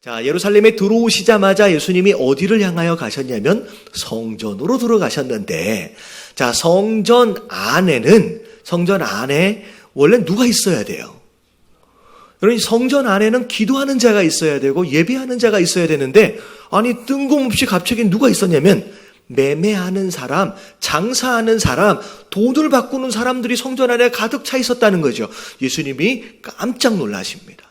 자, 예루살렘에 들어오시자마자 예수님이 어디를 향하여 가셨냐면 성전으로 들어가셨는데, 자, 성전 안에 원래 누가 있어야 돼요? 여러분, 성전 안에는 기도하는 자가 있어야 되고 예배하는 자가 있어야 되는데, 아니 뜬금없이 갑자기 누가 있었냐면 매매하는 사람, 장사하는 사람, 돈을 바꾸는 사람들이 성전 안에 가득 차 있었다는 거죠. 예수님이 깜짝 놀라십니다.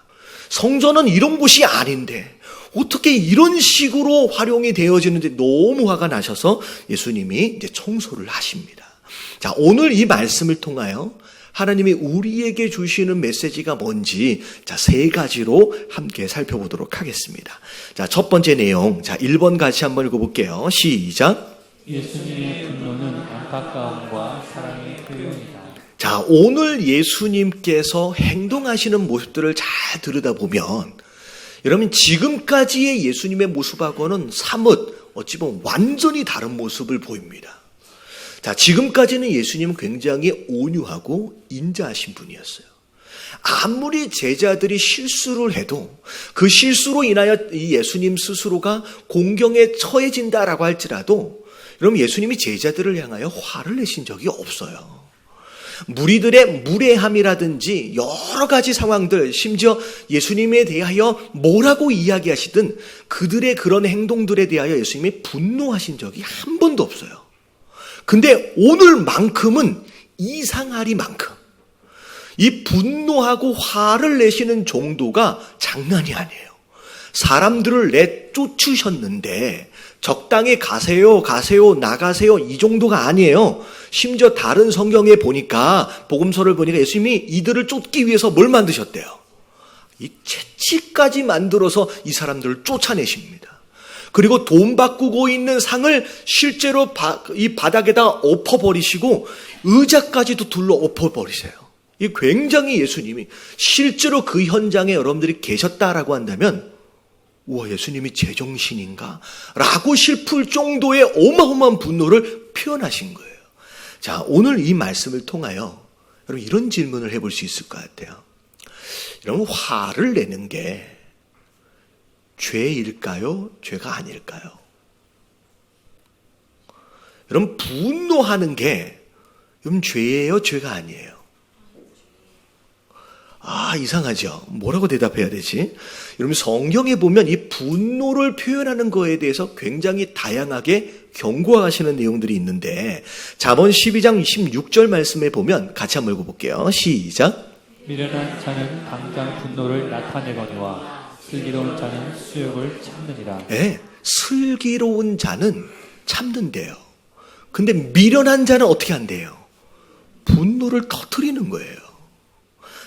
성전은 이런 곳이 아닌데 어떻게 이런 식으로 활용이 되어지는지 너무 화가 나셔서 예수님이 이제 청소를 하십니다. 자, 오늘 이 말씀을 통하여 하나님이 우리에게 주시는 메시지가 뭔지, 자, 3가지로 함께 살펴보도록 하겠습니다. 자, 첫 번째 내용, 자, 1번 같이 한번 읽어볼게요. 시작. 예수님의 분노는 안타까움과 사랑의 표현이다. 자, 오늘 예수님께서 행동하시는 모습들을 잘 들여다보면, 여러분, 지금까지의 예수님의 모습하고는 사뭇, 어찌 보면 완전히 다른 모습을 보입니다. 자, 지금까지는 예수님은 굉장히 온유하고 인자하신 분이었어요. 아무리 제자들이 실수를 해도 그 실수로 인하여 이 예수님 스스로가 공경에 처해진다라고 할지라도, 여러분, 예수님이 제자들을 향하여 화를 내신 적이 없어요. 무리들의 무례함이라든지 여러 가지 상황들, 심지어 예수님에 대하여 뭐라고 이야기하시든 그들의 그런 행동들에 대하여 예수님이 분노하신 적이 한 번도 없어요. 근데 오늘만큼은 이상하리만큼 이 분노하고 화를 내시는 정도가 장난이 아니에요. 사람들을 내쫓으셨는데 적당히 가세요, 나가세요, 이 정도가 아니에요. 심지어 다른 성경에 보니까, 복음서를 보니까 예수님이 이들을 쫓기 위해서 뭘 만드셨대요? 이 채찍까지 만들어서 이 사람들을 쫓아내십니다. 그리고 돈 바꾸고 있는 상을 실제로 이 바닥에다 엎어버리시고 의자까지도 둘러 엎어버리세요. 이 굉장히 예수님이 실제로 그 현장에 여러분들이 계셨다라고 한다면, 우와, 예수님이 제정신인가? 라고 싶을 정도의 어마어마한 분노를 표현하신 거예요. 자, 오늘 이 말씀을 통하여 여러분 이런 질문을 해볼 수 있을 것 같아요. 여러분, 화를 내는 게 죄일까요? 죄가 아닐까요? 여러분, 분노하는 게 여러분 죄예요? 죄가 아니에요? 아, 이상하죠? 뭐라고 대답해야 되지? 여러분, 성경에 보면 이 분노를 표현하는 거에 대해서 굉장히 다양하게 경고하시는 내용들이 있는데, 잠언 12장 26절 말씀에 보면 같이 한번 읽어볼게요. 시작. 미련한 자는 당장 분노를 나타내거니와 슬기로운 자는 수욕을 참느니라. 네, 슬기로운 자는 참는데요. 근데 미련한 자는 어떻게 한대요? 분노를 터뜨리는 거예요.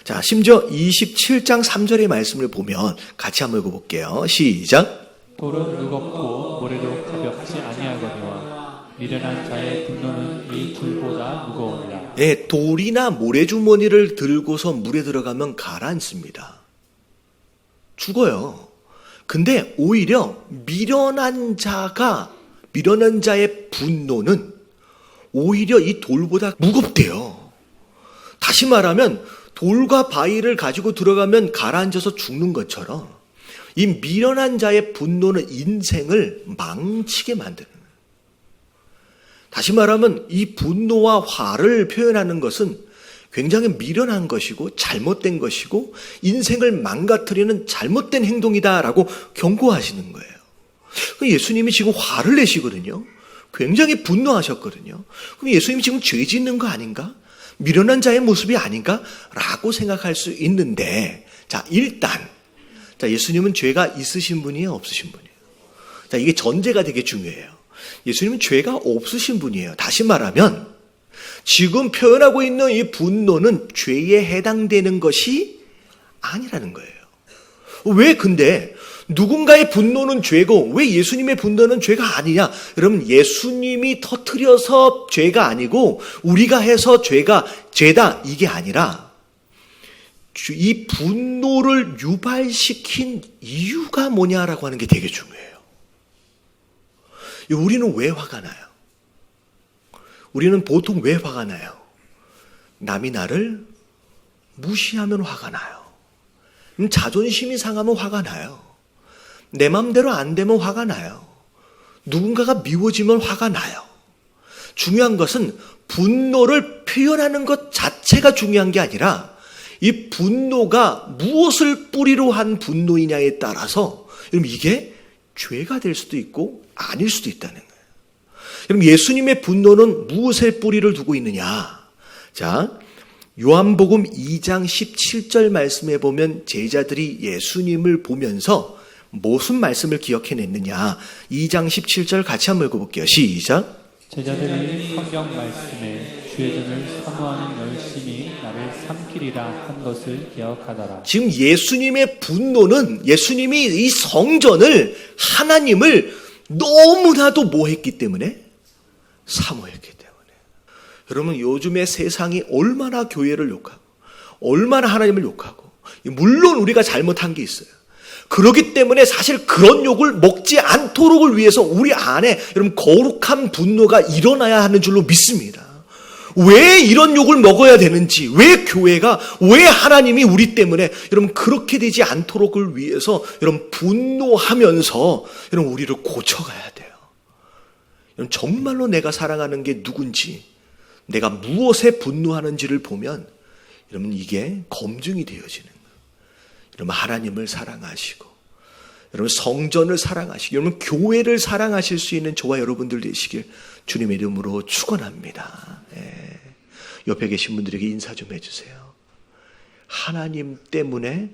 자, 심지어 27장 3절의 말씀을 보면 같이 한번 읽어볼게요. 시작. 돌은 무겁고 모래도 가볍지 아니하거니와 미련한 자의 분노는 이 불보다 무거우니라. 네, 돌이나 모래주머니를 들고서 물에 들어가면 가라앉습니다. 죽어요. 근데 오히려 미련한 자의 분노는 오히려 이 돌보다 무겁대요. 다시 말하면 돌과 바위를 가지고 들어가면 가라앉아서 죽는 것처럼 이 미련한 자의 분노는 인생을 망치게 만드는 거예요. 다시 말하면 이 분노와 화를 표현하는 것은 굉장히 미련한 것이고 잘못된 것이고 인생을 망가뜨리는 잘못된 행동이다라고 경고하시는 거예요. 예수님이 지금 화를 내시거든요. 굉장히 분노하셨거든요. 그럼 예수님이 지금 죄 짓는 거 아닌가? 미련한 자의 모습이 아닌가? 라고 생각할 수 있는데, 자, 일단, 자, 예수님은 죄가 있으신 분이에요? 없으신 분이에요? 자, 이게 전제가 되게 중요해요. 예수님은 죄가 없으신 분이에요. 다시 말하면, 지금 표현하고 있는 이 분노는 죄에 해당되는 것이 아니라는 거예요. 왜 근데, 누군가의 분노는 죄고 왜 예수님의 분노는 죄가 아니냐? 여러분, 예수님이 터뜨려서 죄가 아니고 우리가 해서 죄다 이게 아니라 이 분노를 유발시킨 이유가 뭐냐라고 하는 게 되게 중요해요. 우리는 왜 화가 나요? 우리는 보통 왜 화가 나요? 남이 나를 무시하면 화가 나요. 자존심이 상하면 화가 나요. 내 마음대로 안 되면 화가 나요. 누군가가 미워지면 화가 나요. 중요한 것은 분노를 표현하는 것 자체가 중요한 게 아니라 이 분노가 무엇을 뿌리로 한 분노이냐에 따라서 여러분 이게 죄가 될 수도 있고 아닐 수도 있다는 거예요. 여러분 예수님의 분노는 무엇에 뿌리를 두고 있느냐? 자, 요한복음 2장 17절 말씀에 보면 제자들이 예수님을 보면서 무슨 말씀을 기억해냈느냐? 2장 17절 같이 한번 읽어볼게요. 시작. 제자들이 성경 말씀에 주의 전을 사모하는 열심히 나를 삼키리라 한 것을 기억하더라. 지금 예수님의 분노는 예수님이 이 성전을 하나님을 너무나도 뭐 했기 때문에? 사모했기 때문에. 여러분 요즘에 세상이 얼마나 교회를 욕하고 얼마나 하나님을 욕하고 물론 우리가 잘못한 게 있어요. 그렇기 때문에 사실 그런 욕을 먹지 않도록을 위해서 우리 안에 여러분 거룩한 분노가 일어나야 하는 줄로 믿습니다. 왜 이런 욕을 먹어야 되는지, 왜 교회가, 왜 하나님이 우리 때문에 여러분 그렇게 되지 않도록을 위해서 여러분 분노하면서 여러분 우리를 고쳐가야 돼요. 여러분 정말로 내가 사랑하는 게 누군지, 내가 무엇에 분노하는지를 보면 여러분 이게 검증이 되어지는 거예요. 여러분 하나님을 사랑하시고 여러분 성전을 사랑하시고 여러분 교회를 사랑하실 수 있는 저와 여러분들 되시길 주님의 이름으로 축원합니다. 옆에 계신 분들에게 인사 좀 해주세요. 하나님 때문에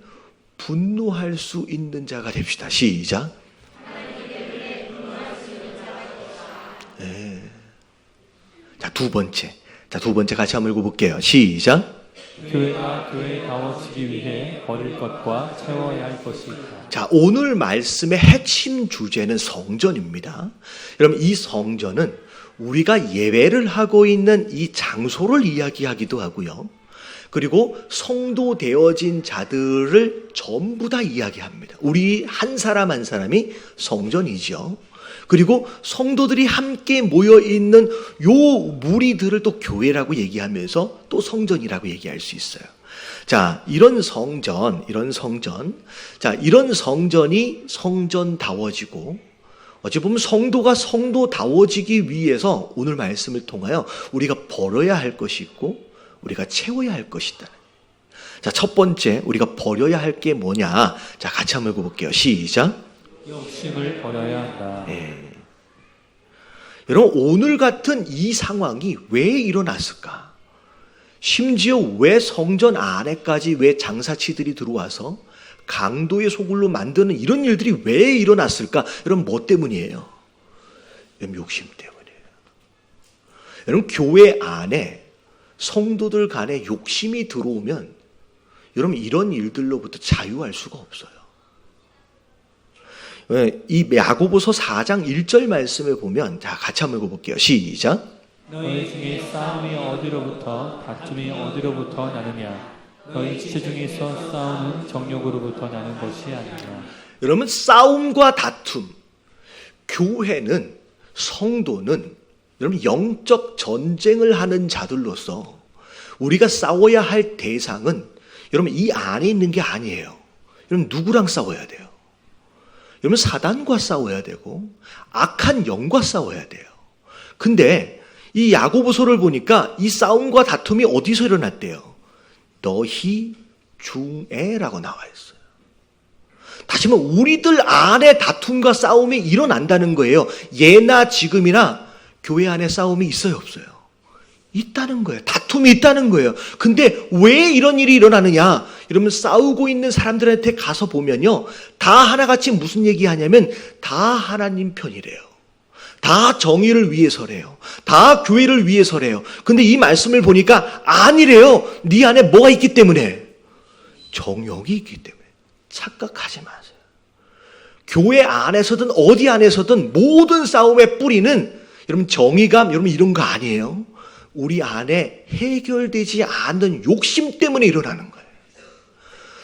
분노할 수 있는 자가 됩시다. 시작. 자, 두 번째 같이 한번 읽어볼게요. 시작. 교회가 교회다워지기 위해 버릴 것과 채워야 할 것이 있다. 자, 오늘 말씀의 핵심 주제는 성전입니다. 여러분 이 성전은 우리가 예배를 하고 있는 이 장소를 이야기하기도 하고요. 그리고 성도 되어진 자들을 전부 다 이야기합니다. 우리 한 사람 한 사람이 성전이죠. 그리고 성도들이 함께 모여있는 요 무리들을 또 교회라고 얘기하면서 또 성전이라고 얘기할 수 있어요. 자, 이런 성전이 성전다워지고 어찌 보면 성도가 성도다워지기 위해서 오늘 말씀을 통하여 우리가 버려야 할 것이 있고 우리가 채워야 할 것이 있다. 자, 첫 번째 우리가 버려야 할 게 뭐냐? 자, 같이 한번 읽어볼게요. 시작. 욕심을 버려야 한다. 여러분 오늘 같은 이 상황이 왜 일어났을까? 심지어 왜 성전 안에까지 왜 장사치들이 들어와서 강도의 소굴로 만드는 이런 일들이 왜 일어났을까? 여러분 뭐 때문이에요? 여러분 욕심 때문이에요. 여러분 교회 안에 성도들 간에 욕심이 들어오면 여러분 이런 일들로부터 자유할 수가 없어요. 이 야고보서 4장 1절 말씀에 보면 자 같이 한번 읽어볼게요. 시작. 너희 중에 싸움이 어디로부터 다툼이 어디로부터 나느냐? 너희 지체 중에서 싸우는 정욕으로부터 나는 것이 아니냐? 여러분 싸움과 다툼, 교회는 성도는 여러분 영적 전쟁을 하는 자들로서 우리가 싸워야 할 대상은 여러분 이 안에 있는 게 아니에요. 여러분 누구랑 싸워야 돼요? 여러분 사단과 싸워야 되고 악한 영과 싸워야 돼요. 근데 이 야고보서를 보니까 이 싸움과 다툼이 어디서 일어났대요? 너희 중에라고 나와 있어요. 다시 말해 우리들 안에 다툼과 싸움이 일어난다는 거예요. 예나 지금이나 교회 안에 싸움이 있어요, 없어요? 있다는 거예요. 다툼이 있다는 거예요. 근데 왜 이런 일이 일어나느냐? 여러분 싸우고 있는 사람들한테 가서 보면요. 다 하나같이 무슨 얘기하냐면 다 하나님 편이래요. 다 정의를 위해서래요. 다 교회를 위해서래요. 근데 이 말씀을 보니까 아니래요. 네 안에 뭐가 있기 때문에? 정욕이 있기 때문에. 착각하지 마세요. 교회 안에서든 어디 안에서든 모든 싸움의 뿌리는 여러분 정의감, 여러분 이런 거 아니에요. 우리 안에 해결되지 않는 욕심 때문에 일어나는 거예요.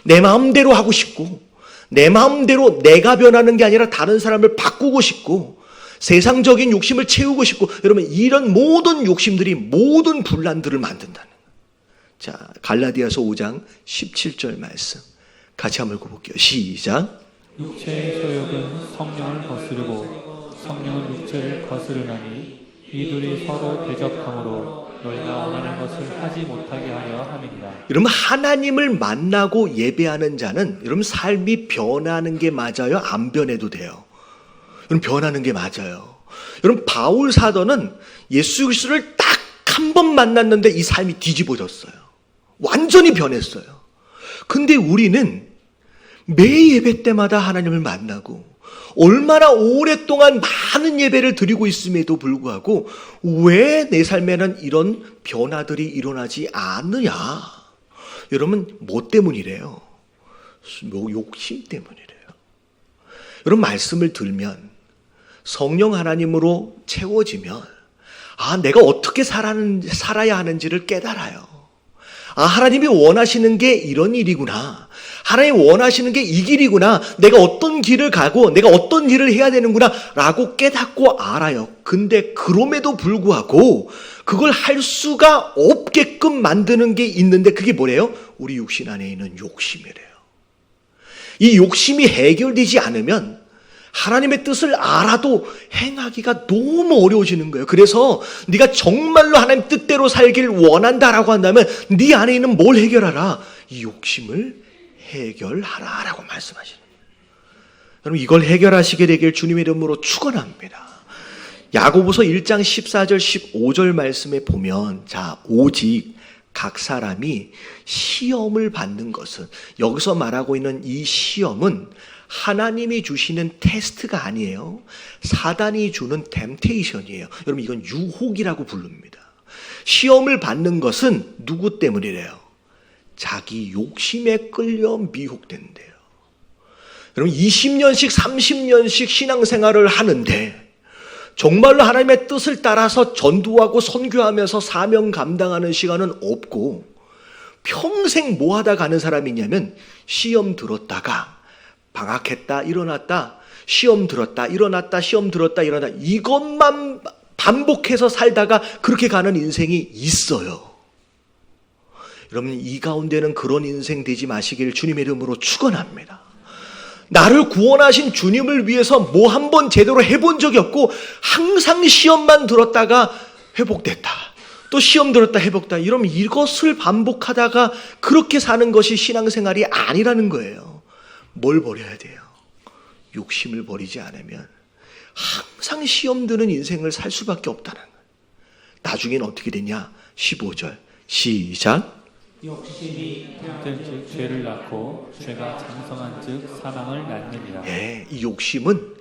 내 마음대로 하고 싶고 내 마음대로 내가 변하는 게 아니라 다른 사람을 바꾸고 싶고 세상적인 욕심을 채우고 싶고 여러분 이런 모든 욕심들이 모든 분란들을 만든다는 거예요. 자, 갈라디아서 5장 17절 말씀 같이 한번 읽어볼게요. 시작. 육체의 소욕은 성령을 거스르고 성령은 육체를 거스르나니 이 둘이 서로 대적함으로 너희가 원하는 것을 하지 못하게 하려 함이니라. 여러분, 하나님을 만나고 예배하는 자는 여러분 삶이 변하는 게 맞아요? 안 변해도 돼요? 여러분, 변하는 게 맞아요. 여러분, 바울 사도는 예수 그리스도를 딱 한 번 만났는데 이 삶이 뒤집어졌어요. 완전히 변했어요. 근데 우리는 매 예배 때마다 하나님을 만나고 얼마나 오랫동안 많은 예배를 드리고 있음에도 불구하고 왜 내 삶에는 이런 변화들이 일어나지 않느냐? 여러분, 뭐 때문이래요? 욕심 때문이래요. 여러분, 말씀을 들면 성령 하나님으로 채워지면 내가 어떻게 살아야 하는지를 깨달아요. 하나님이 원하시는 게 이런 일이구나. 하나님이 원하시는 게 이 길이구나. 내가 어떤 길을 가고 내가 어떤 일을 해야 되는구나 라고 깨닫고 알아요. 근데 그럼에도 불구하고 그걸 할 수가 없게끔 만드는 게 있는데 그게 뭐래요? 우리 육신 안에 있는 욕심이래요. 이 욕심이 해결되지 않으면 하나님의 뜻을 알아도 행하기가 너무 어려워지는 거예요. 그래서 네가 정말로 하나님 뜻대로 살길 원한다라고 한다면 네 안에 있는 뭘 해결하라? 이 욕심을 해결하라라고 말씀하시는 거예요. 여러분, 이걸 해결하시게 되길 주님의 이름으로 축원합니다. 야고보서 1장 14절 15절 말씀에 보면 오직 각 사람이 시험을 받는 것은, 여기서 말하고 있는 이 시험은 하나님이 주시는 테스트가 아니에요. 사단이 주는 템테이션이에요. 여러분, 이건 유혹이라고 부릅니다. 시험을 받는 것은 누구 때문이래요? 자기 욕심에 끌려 미혹된대요. 여러분, 20년씩 30년씩 신앙생활을 하는데 정말로 하나님의 뜻을 따라서 전도하고 선교하면서 사명 감당하는 시간은 없고 평생 뭐 하다 가는 사람이 있냐면 시험 들었다가 방학했다 일어났다, 시험 들었다 일어났다, 시험 들었다 일어났다, 이것만 반복해서 살다가 그렇게 가는 인생이 있어요. 여러분, 이 가운데는 그런 인생 되지 마시길 주님의 이름으로 축원합니다. 나를 구원하신 주님을 위해서 뭐 한 번 제대로 해본 적이 없고 항상 시험만 들었다가 회복됐다, 또 시험 들었다 회복됐다, 이러면 이것을 반복하다가 그렇게 사는 것이 신앙생활이 아니라는 거예요. 뭘 버려야 돼요? 욕심을 버리지 않으면 항상 시험 드는 인생을 살 수밖에 없다는 거예요. 나중엔 어떻게 되냐? 15절 시작. 욕심이 즉 죄를 낳고 죄가 장성한 즉 사망을 낳느니라. 이 욕심은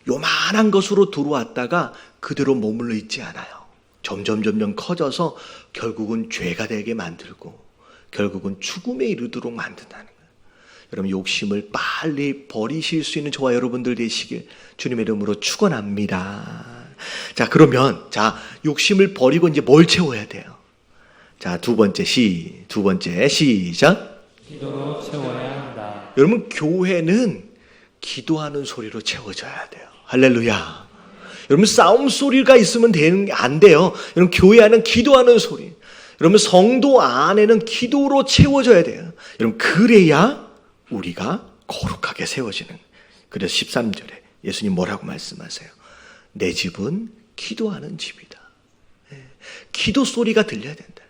요만한 것으로 들어왔다가 그대로 머물러 있지 않아요. 점점 커져서 결국은 죄가 되게 만들고 결국은 죽음에 이르도록 만든다는 거예요. 여러분, 욕심을 빨리 버리실 수 있는 저와 여러분들 되시길 주님의 이름으로 축원합니다. 그러면 욕심을 버리고 이제 뭘 채워야 돼요? 두 번째 시작. 기도로 채워야 한다. 여러분, 교회는 기도하는 소리로 채워져야 돼요. 할렐루야. 여러분, 싸움 소리가 있으면 안 돼요. 여러분, 교회 안은 기도하는 소리. 여러분, 성도 안에는 기도로 채워져야 돼요. 여러분, 그래야 우리가 거룩하게 세워지는. 그래서 13절에 예수님 뭐라고 말씀하세요? 내 집은 기도하는 집이다. 기도 소리가 들려야 된다.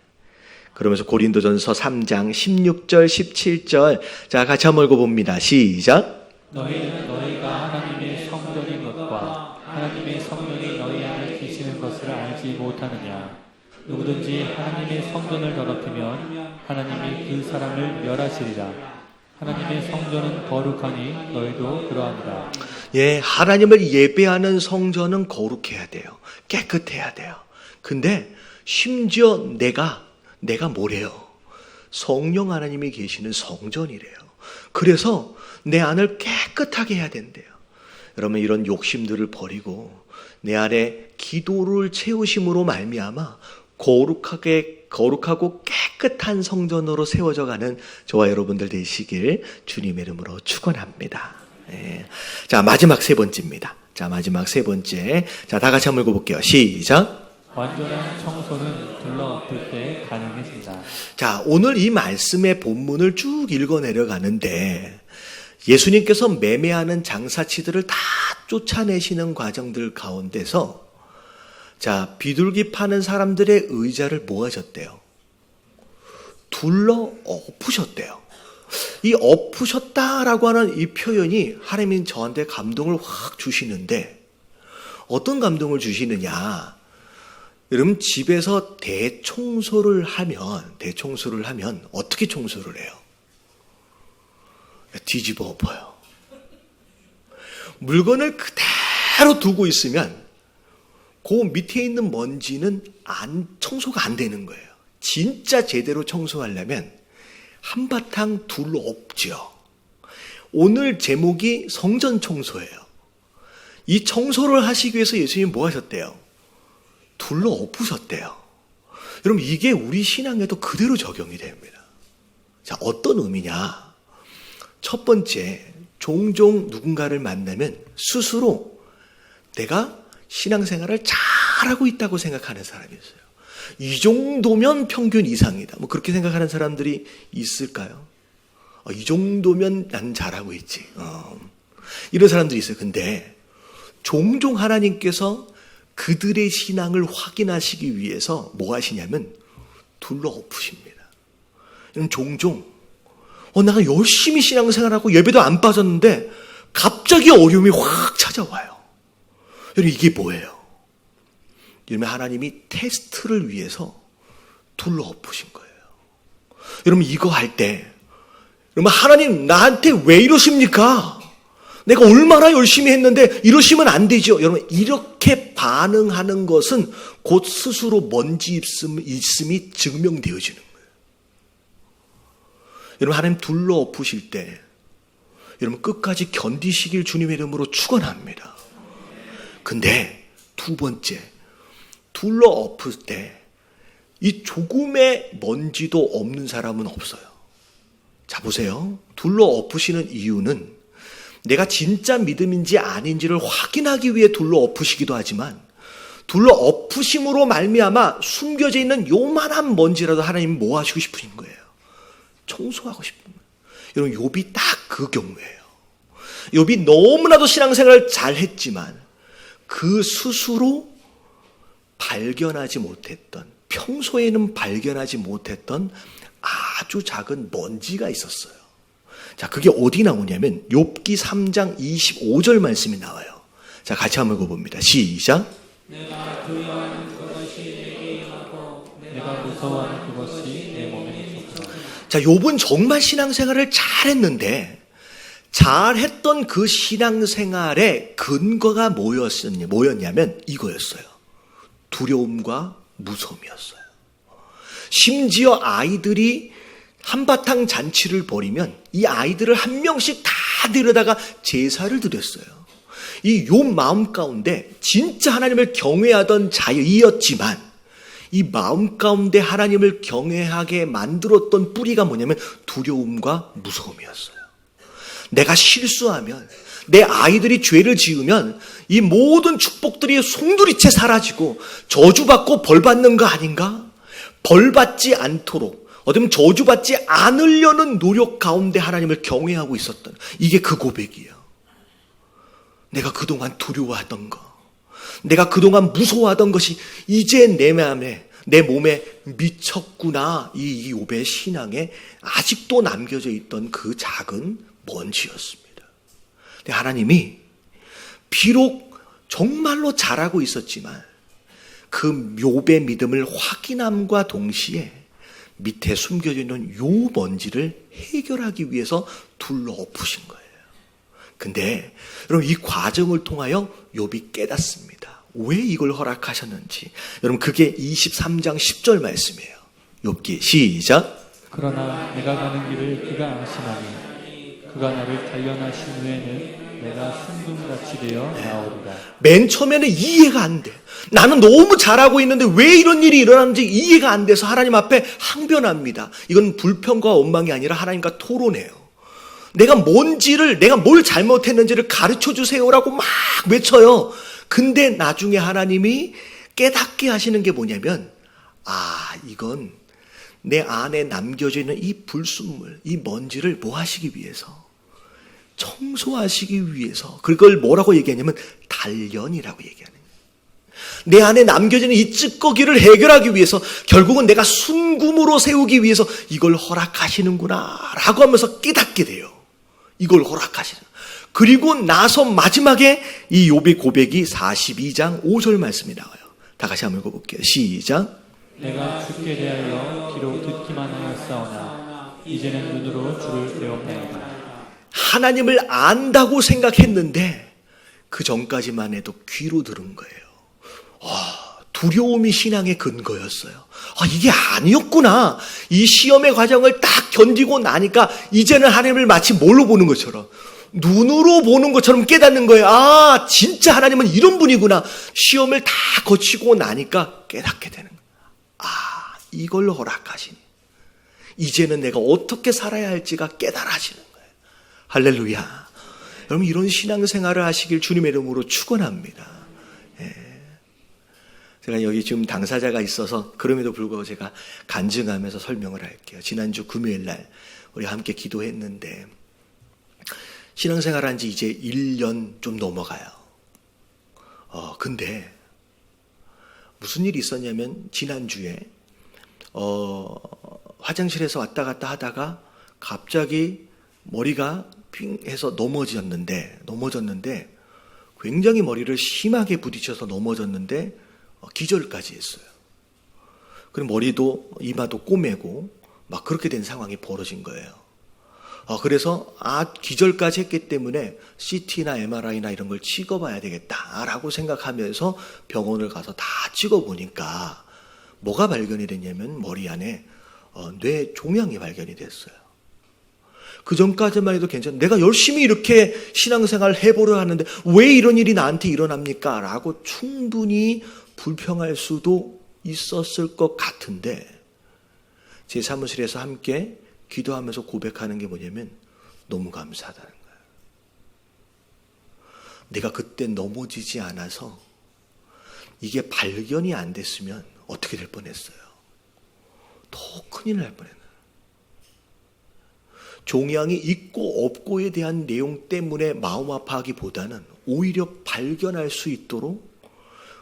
그러면서 고린도전서 3장 16절 17절 같이 한번 읽어봅니다. 시작. 너희가 하나님의 성전인 것과 하나님의 성령이 너희 안에 계시는 것을 알지 못하느냐? 누구든지 하나님의 성전을 더럽히면 하나님이 그 사람을 멸하시리라. 하나님의 성전은 거룩하니 너희도 그러하니라. 하나님을 예배하는 성전은 거룩해야 돼요. 깨끗해야 돼요. 근데 심지어 내가 뭐래요? 성령 하나님이 계시는 성전이래요. 그래서 내 안을 깨끗하게 해야 된대요. 여러분, 이런 욕심들을 버리고 내 안에 기도를 채우심으로 말미암아 거룩하고 깨끗한 성전으로 세워져가는 저와 여러분들 되시길 주님의 이름으로 축원합니다. 마지막 세 번째입니다. 마지막 세 번째. 다 같이 한번 읽어볼게요. 시작. 완전한 청소는 둘러엎을 때 가능해진다. 오늘 이 말씀의 본문을 쭉 읽어 내려가는데 예수님께서 매매하는 장사치들을 다 쫓아내시는 과정들 가운데서 자, 비둘기 파는 사람들의 의자를 뭐 하셨대요? 둘러 엎으셨대요. 이 엎으셨다라고 하는 이 표현이 하나님이 저한테 감동을 확 주시는데 어떤 감동을 주시느냐? 여러분 집에서 대청소를 하면 어떻게 청소를 해요? 뒤집어 엎어요. 물건을 그대로 두고 있으면 그 밑에 있는 먼지는 청소가 안 되는 거예요. 진짜 제대로 청소하려면 한바탕 둘러 엎죠. 오늘 제목이 성전 청소예요. 이 청소를 하시기 위해서 예수님이 뭐 하셨대요? 둘러 엎으셨대요. 여러분 이게 우리 신앙에도 그대로 적용이 됩니다. 자, 어떤 의미냐? 첫 번째, 종종 누군가를 만나면 스스로 내가 신앙생활을 잘하고 있다고 생각하는 사람이 있어요. 이 정도면 평균 이상이다. 뭐 그렇게 생각하는 사람들이 있을까요? 이 정도면 난 잘하고 있지. 이런 사람들이 있어요. 근데 종종 하나님께서 그들의 신앙을 확인하시기 위해서 뭐 하시냐면 둘러 엎으십니다. 종종 내가 열심히 신앙생활하고 예배도 안 빠졌는데 갑자기 어려움이 확 찾아와요. 여러분 이게 뭐예요? 여러분 하나님이 테스트를 위해서 둘러 엎으신 거예요. 여러분 이거 할 때 여러분 하나님 나한테 왜 이러십니까? 내가 얼마나 열심히 했는데 이러시면 안 되죠. 여러분 이렇게 반응하는 것은 곧 스스로 먼지 있음이 증명되어지는 거예요. 여러분 하나님 둘러 엎으실 때 여러분 끝까지 견디시길 주님의 이름으로 축원합니다. 근데 두 번째, 둘러 엎을 때 이 조금의 먼지도 없는 사람은 없어요. 자 보세요. 둘러 엎으시는 이유는 내가 진짜 믿음인지 아닌지를 확인하기 위해 둘러 엎으시기도 하지만 둘러 엎으심으로 말미암아 숨겨져 있는 요만한 먼지라도 하나님은 뭐 하시고 싶으신 거예요? 청소하고 싶은 거예요. 여러분 욥이 딱 그 경우예요. 욥이 너무나도 신앙생활을 잘했지만 그 스스로 발견하지 못했던, 평소에는 발견하지 못했던 아주 작은 먼지가 있었어요. 자, 그게 어디 나오냐면 욥기 3장 25절 말씀이 나와요. 자, 같이 한번 읽어봅니다. 시작. 내가 두려워하는 그것이 내게 임하고 내가 무서워하는 그것이 내 몸에 속하라. 자, 욥은 정말 신앙생활을 잘했는데 잘했던 그 신앙생활의 근거가 뭐였냐면 이거였어요. 두려움과 무서움이었어요. 심지어 아이들이 한바탕 잔치를 벌이면 이 아이들을 한 명씩 다 데려다가 제사를 드렸어요. 이 욥 마음 가운데 진짜 하나님을 경외하던 자이었지만 이 마음 가운데 하나님을 경외하게 만들었던 뿌리가 뭐냐면 두려움과 무서움이었어요. 내가 실수하면 내 아이들이 죄를 지으면 이 모든 축복들이 송두리째 사라지고 저주받고 벌받는 거 아닌가? 벌받지 않도록 어쩌면 저주받지 않으려는 노력 가운데 하나님을 경외하고 있었던 이게 그 고백이에요. 내가 그동안 두려워하던 거, 내가 그동안 무서워하던 것이 이제 내 몸에 미쳤구나. 이 욥의 신앙에 아직도 남겨져 있던 그 작은 먼지였습니다. 근데 하나님이 비록 정말로 잘하고 있었지만 그 욥의 믿음을 확인함과 동시에 밑에 숨겨져 있는 요 먼지를 해결하기 위해서 둘러 엎으신 거예요. 근데 여러분 이 과정을 통하여 욥이 깨닫습니다. 왜 이걸 허락하셨는지. 여러분 그게 23장 10절 말씀이에요. 욥기 시작. 그러나 내가 가는 길을 그가 아시나니 그가 나를 단련하신 후에는 내가 순금같이 되어 나오리라. 맨 처음에는 이해가 안 돼. 나는 너무 잘하고 있는데 왜 이런 일이 일어나는지 이해가 안 돼서 하나님 앞에 항변합니다. 이건 불평과 원망이 아니라 하나님과 토론해요. 내가 뭘 잘못했는지를 가르쳐 주세요라고 막 외쳐요. 근데 나중에 하나님이 깨닫게 하시는 게 뭐냐면 이건 내 안에 남겨져 있는 이 불순물, 이 먼지를 뭐 하시기 위해서 청소하시기 위해서 그걸 뭐라고 얘기하냐면 단련이라고 얘기하는 거예요. 내 안에 남겨진 이 찌꺼기를 해결하기 위해서 결국은 내가 순금으로 세우기 위해서 이걸 허락하시는구나 라고 하면서 깨닫게 돼요. 이걸 허락하시는. 그리고 나서 마지막에 이 욥의 고백이 42장 5절 말씀이 나와요. 다 같이 한번 읽어볼게요. 시작. 내가 주께 대하여 귀로 듣기만 하였사오나 이제는 눈으로 주를 배웠나이다. 하나님을 안다고 생각했는데 그 전까지만 해도 귀로 들은 거예요. 두려움이 신앙의 근거였어요. 이게 아니었구나. 이 시험의 과정을 딱 견디고 나니까 이제는 하나님을 마치 뭘로 보는 것처럼 눈으로 보는 것처럼 깨닫는 거예요. 진짜 하나님은 이런 분이구나. 시험을 다 거치고 나니까 깨닫게 되는 거예요. 이걸 허락하시니 이제는 내가 어떻게 살아야 할지가 깨달아지는 거예요. 할렐루야. 여러분 이런 신앙생활을 하시길 주님의 이름으로 축원합니다. 제가 여기 지금 당사자가 있어서 그럼에도 불구하고 제가 간증하면서 설명을 할게요. 지난주 금요일 날 우리 함께 기도했는데 신앙생활 한 지 이제 1년 좀 넘어가요. 근데 무슨 일이 있었냐면 지난주에 화장실에서 왔다 갔다 하다가 갑자기 머리가 핑 해서 넘어졌는데 굉장히 머리를 심하게 부딪혀서 넘어졌는데 기절까지 했어요. 그리고 머리도 이마도 꼬매고 막 그렇게 된 상황이 벌어진 거예요. 그래서 기절까지 했기 때문에 CT나 MRI나 이런 걸 찍어봐야 되겠다라고 생각하면서 병원을 가서 다 찍어보니까 뭐가 발견이 됐냐면 머리 안에 뇌 종양이 발견이 됐어요. 그 전까지만 해도 내가 열심히 이렇게 신앙생활을 해보려 하는데 왜 이런 일이 나한테 일어납니까? 라고 충분히 불평할 수도 있었을 것 같은데 제 사무실에서 함께 기도하면서 고백하는 게 뭐냐면 너무 감사하다는 거예요. 내가 그때 넘어지지 않아서 이게 발견이 안 됐으면 어떻게 될 뻔했어요. 더 큰일 날 뻔했어요. 종양이 있고 없고에 대한 내용 때문에 마음 아파하기보다는 오히려 발견할 수 있도록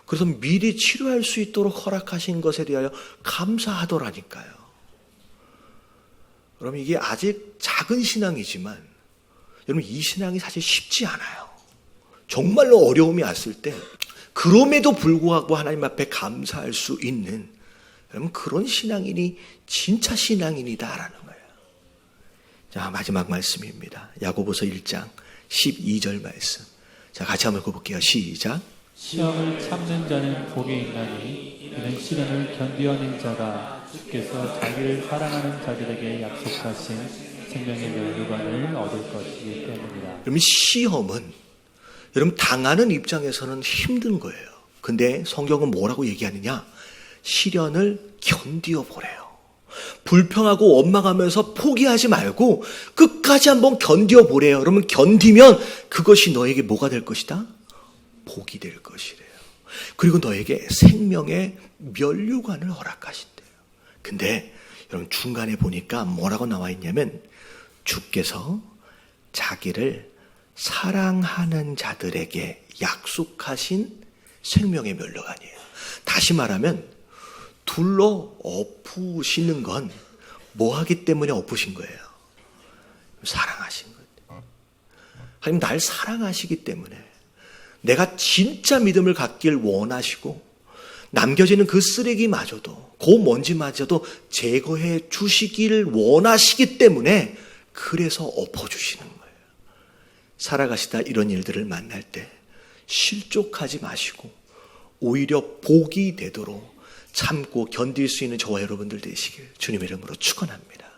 그래서 미리 치료할 수 있도록 허락하신 것에 대하여 감사하더라니까요. 여러분 이게 아직 작은 신앙이지만 여러분 이 신앙이 사실 쉽지 않아요. 정말로 어려움이 왔을 때 그럼에도 불구하고 하나님 앞에 감사할 수 있는 여러분 그런 신앙인이 진짜 신앙인이다라는 거예요. 자, 마지막 말씀입니다. 야고보서 1장 12절 말씀. 자, 같이 한번 읽어볼게요. 시작. 시험을 참는 자는 복이 있나니 이는 시련을 견디어낸 자가 주께서 자기를 사랑하는 자들에게 약속하신 생명의 면류관을 얻을 것이기 때문이다. 여러분 시험은 여러분 당하는 입장에서는 힘든 거예요. 근데 성경은 뭐라고 얘기하느냐? 시련을 견디어 보래요. 불평하고 원망하면서 포기하지 말고 끝까지 한번 견디어 보래요. 그러면 견디면 그것이 너에게 뭐가 될 것이다? 복이 될 것이래요. 그리고 너에게 생명의 면류관을 허락하신대요. 근데 여러분 중간에 보니까 뭐라고 나와 있냐면 주께서 자기를 사랑하는 자들에게 약속하신 생명의 면류관이에요. 다시 말하면 둘러 엎으시는 건 뭐 하기 때문에 엎으신 거예요? 사랑하신 거예요. 하나님 날 사랑하시기 때문에 내가 진짜 믿음을 갖길 원하시고 남겨지는 그 쓰레기마저도 그 먼지마저도 제거해 주시길 원하시기 때문에 그래서 엎어주시는 거예요. 살아가시다 이런 일들을 만날 때 실족하지 마시고 오히려 복이 되도록 참고 견딜 수 있는 저와 여러분들 되시길 주님의 이름으로 축원합니다.